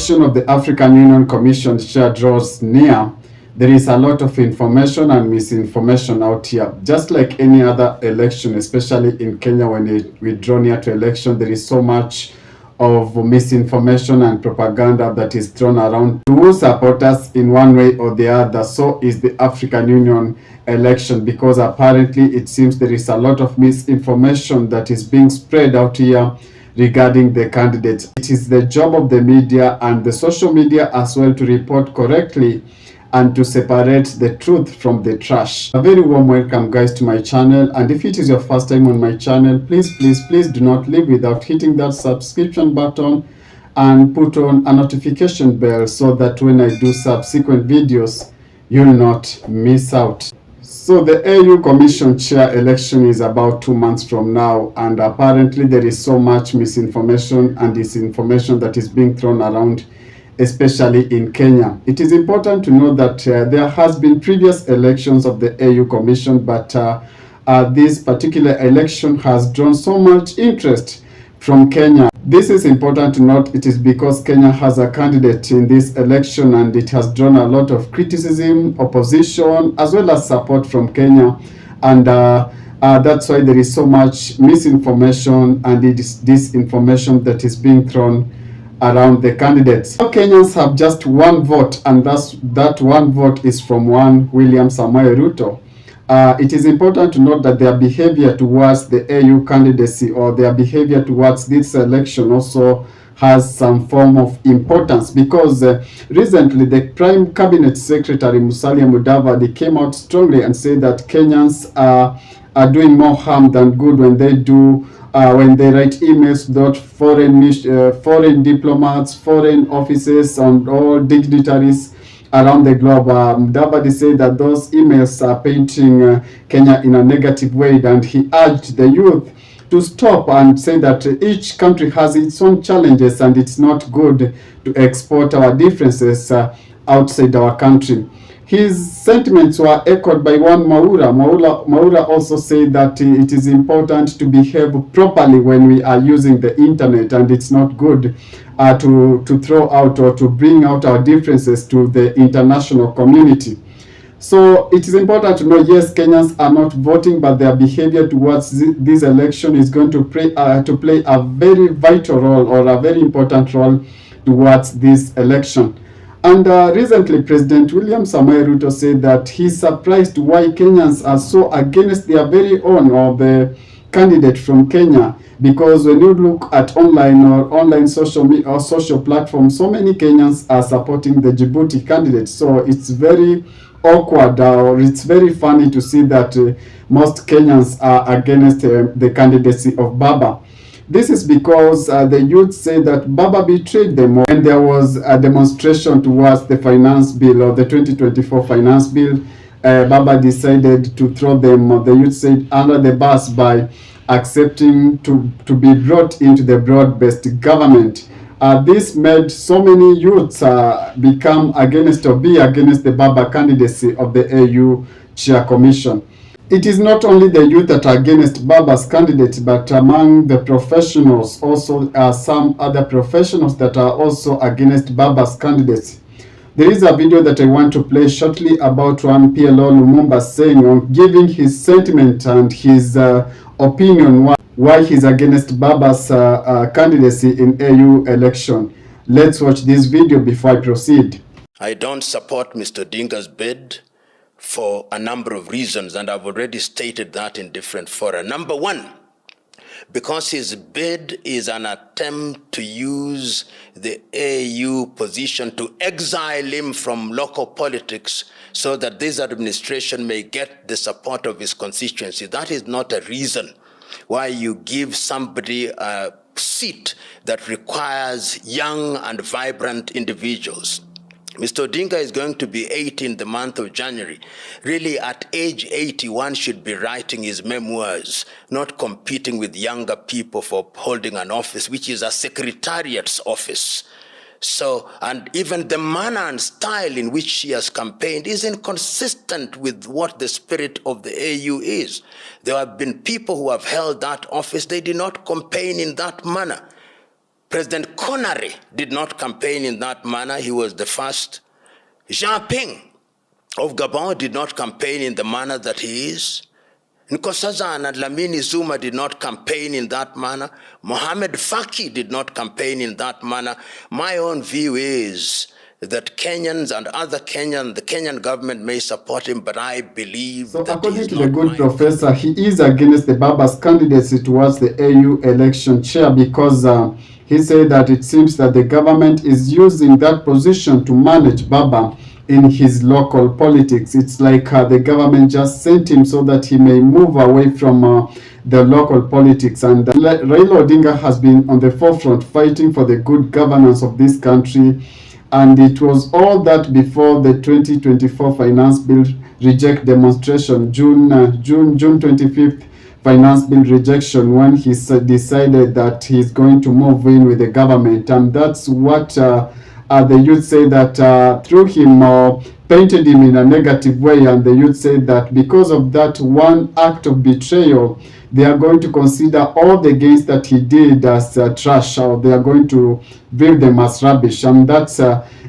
election of the African Union Commission chair draws near, there is a lot of information and misinformation out here. Just like any other election, especially in Kenya, when we draw near to election, there is so much of misinformation and propaganda that is thrown around to support us in one way or the other. So is the African Union election, because apparently it seems there is a lot of misinformation that is being spread out here regarding the candidates. It is the job of the media and the social media as well to report correctly and to separate the truth from the trash. A very warm welcome, guys, to my channel, and if it is your first time on my channel, please do not leave without hitting that subscription button and put on a notification bell so that when I do subsequent videos, you'll not miss out. So the AU Commission Chair election is about 2 months from now, and apparently there is so much misinformation and disinformation that is being thrown around, especially in Kenya. It is important to know that there has been previous elections of the AU Commission, but this particular election has drawn so much interest from Kenya. This is important to note. It is because Kenya has a candidate in this election, and it has drawn a lot of criticism, opposition, as well as support from Kenya. And that's why there is so much misinformation and it is disinformation that is being thrown around the candidates. Now, Kenyans have just one vote, and that one vote is from one William Samoei Ruto. It is important to note that their behavior towards the AU candidacy, or their behavior towards this election, also has some form of importance, because recently the Prime Cabinet Secretary Musalia Mudavadi came out strongly and said that Kenyans are doing more harm than good when they do when they write emails to foreign diplomats, foreign offices, and all dignitaries around the globe. Mudavadi said that those emails are painting Kenya in a negative way, and he urged the youth to stop and say that each country has its own challenges and it's not good to export our differences outside our country. His sentiments were echoed by one Mwaura. Mwaura also said that it is important to behave properly when we are using the internet, and it's not good to throw out or to bring out our differences to the international community. So it is important to know, yes, Kenyans are not voting, but their behavior towards this election is going to play a very vital role, or a very important role towards this election. And recently, President William Samoei Ruto said that he's surprised why Kenyans are so against their very own, or the candidate from Kenya, because when you look at online social media or social platforms, so many Kenyans are supporting the Djibouti candidate. So it's very awkward, or it's very funny to see that most Kenyans are against the candidacy of Baba. This is because the youth say that Baba betrayed them. When there was a demonstration towards the finance bill, or the 2024 finance bill, Baba decided to throw them, the youth said, under the bus by accepting to be brought into the broad-based government. This made so many youths become against, or be against, the Baba candidacy of the AU Chair Commission. It is not only the youth that are against Baba's candidate, but among the professionals also are some other professionals that are also against Baba's candidacy. There is a video that I want to play shortly about one PLO Lumumba saying, on giving his sentiment and his opinion why he's against Baba's candidacy in AU election. Let's watch this video before I proceed. I don't support Mr. Dinga's bid for a number of reasons, and I've already stated that in different fora. Number one, because his bid is an attempt to use the AU position to exile him from local politics so that this administration may get the support of his constituency. That is not a reason why you give somebody a seat that requires young and vibrant individuals. Mr. Odinga is going to be 80 in the month of January. Really, at age 81, should be writing his memoirs, not competing with younger people for holding an office, which is a secretariat's office. So, and even the manner and style in which she has campaigned is inconsistent with what the spirit of the AU is. There have been people who have held that office, they did not campaign in that manner. President Connery did not campaign in that manner. He was the first. Jean Ping of Gabon did not campaign in the manner that he is. Nkosazana and Lamini Zuma did not campaign in that manner. Mohamed Faki did not campaign in that manner. My own view is that Kenyans and other Kenyan, the Kenyan government may support him, but I believe So that according he's to the not good professor, he is against the Baba's candidacy towards the AU election chair because he said that it seems that the government is using that position to manage Baba in his local politics. It's like the government just sent him so that he may move away from the local politics. And Raila Odinga has been on the forefront fighting for the good governance of this country. And it was all that before the 2024 finance bill reject demonstration, June 25th finance bill rejection, when he decided that he's going to move in with the government. And that's what the youth say, that through him painted him in a negative way, and the youth say that because of that one act of betrayal, they are going to consider all the gains that he did as trash, or they are going to view them as rubbish. And that's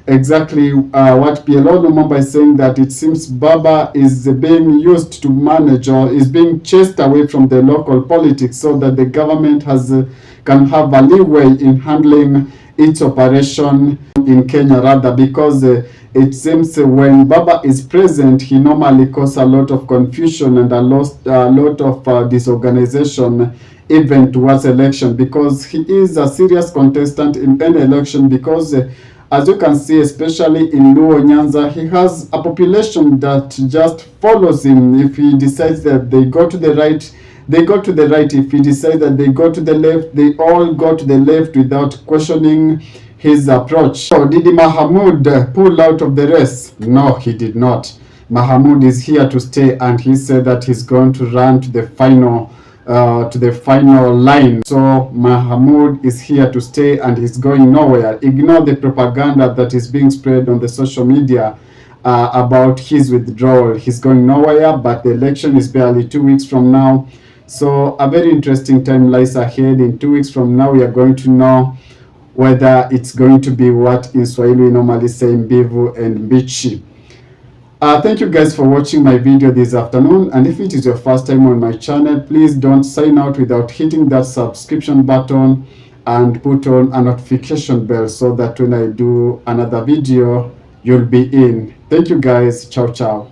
exactly what PLO Lumumba is saying, that it seems Baba is being used to manage, or is being chased away from the local politics, so that the government can have a leeway in handling its operation in Kenya, rather, because it seems when Baba is present, he normally causes a lot of confusion and a lot of disorganization even towards election, because he is a serious contestant in any election, because as you can see, especially in Luo Nyanza, he has a population that just follows him. If he decides that they go to the right, they go to the right. If he decides that they go to the left, they all go to the left without questioning his approach. So did Mahamoud pull out of the race? No, he did not. Mahamoud is here to stay, and he said that he's going to run to the final line. So Mahamoud is here to stay, and he's going nowhere. Ignore the propaganda that is being spread on the social media about his withdrawal. He's going nowhere, but the election is barely 2 weeks from now. So a very interesting time lies ahead. In 2 weeks from now, we are going to know whether it's going to be what in Swahili we normally say mbivu and mbichi. Thank you guys for watching my video this afternoon, and if it is your first time on my channel, please don't sign out without hitting that subscription button and put on a notification bell so that when I do another video, you'll be in. Thank you guys. Ciao, ciao.